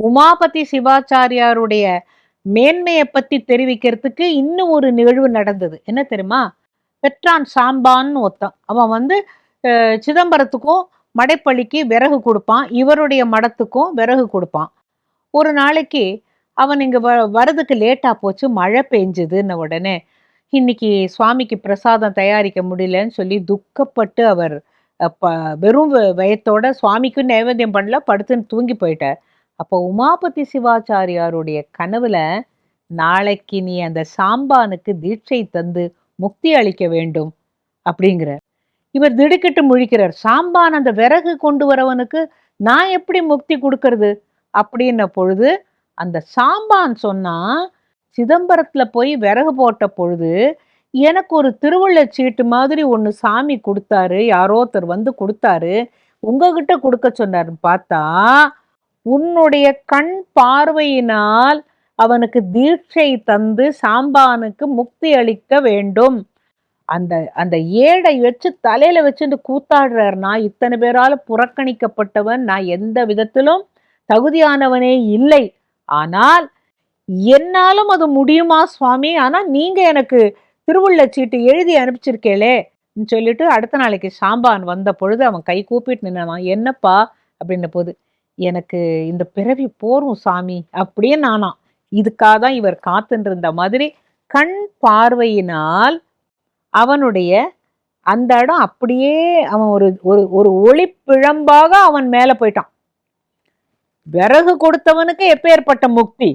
உமாபதி சிவாச்சாரியாருடைய மேன்மையை பத்தி தெரிவிக்கிறதுக்கு இன்னும் ஒரு நிகழ்வு நடந்தது. என்ன தெரியுமா? பெற்றான் சாம்பான்னு ஒருத்தன். அவன் சிதம்பரத்துக்கும் மடைப்பள்ளிக்கு விறகு கொடுப்பான், இவருடைய மடத்துக்கும் விறகு கொடுப்பான். ஒரு நாளைக்கு அவன் இங்க வரதுக்கு லேட்டா போச்சு, மழை பெஞ்சதுன்ன உடனே இன்னைக்கு சுவாமிக்கு பிரசாதம் தயாரிக்க முடியலன்னு சொல்லி துக்கப்பட்டு அவர் வெறும் வயத்தோட சுவாமிக்கு நைவேத்தியம் பண்ணல, படுத்துன்னு தூங்கி போயிட்டார். அப்போ உமாபதி சிவாச்சாரியாருடைய கனவுல, நாளைக்கு நீ அந்த சாம்பானுக்கு தீட்சை தந்து முக்தி அளிக்க வேண்டும் அப்படிங்கிற. இவர் திடுக்கிட்டு முழிக்கிறார். சாம்பான் அந்த விறகு கொண்டு வரவனுக்கு நான் எப்படி முக்தி கொடுக்கறது அப்படின்ன பொழுது, அந்த சாம்பான் சொன்னா, சிதம்பரத்துல போய் விறகு போட்ட பொழுது எனக்கு ஒரு திருவுள்ள சீட்டு மாதிரி ஒண்ணு சாமி கொடுத்தாரு, யாரோ ஒருத்தர் வந்து கொடுத்தாரு, உங்ககிட்ட கொடுக்க சொன்னார். பார்த்தா உன்னுடைய கண் பார்வையினால் அவனுக்கு தீட்சை தந்து சாம்பானுக்கு முக்தி அளிக்க வேண்டும். அந்த அந்த ஏடை வச்சு தலையில வச்சுட்டு கூத்தாடுறார். நான் இத்தனை பேரால புறக்கணிக்கப்பட்டவன், நான் எந்த விதத்திலும் தகுதியானவனே இல்லை, ஆனால் என்னாலும் அது முடியுமா சுவாமி? ஆனா நீங்க எனக்கு திருவுள்ள சீட்டு எழுதி அனுப்பிச்சிருக்கேளே சொல்லிட்டு அடுத்த நாளைக்கு சாம்பான் வந்த பொழுது அவன் கை கூப்பிட்டு நின்னான். என்னப்பா அப்படின்ன போது, எனக்கு இந்த பிறவி போரும் சாமி அப்படின்னு நானாம். இதுக்காக தான் இவர் காத்துட்டு இருந்த மாதிரி கண் பார்வையினால் அவனுடைய அந்த இடம் அப்படியே அவன் ஒரு ஒரு ஒரு ஒளிப்பிழம்பாக அவன் மேல போயிட்டான். விறகு கொடுத்தவனுக்கு எப்பேற்பட்ட முக்தி!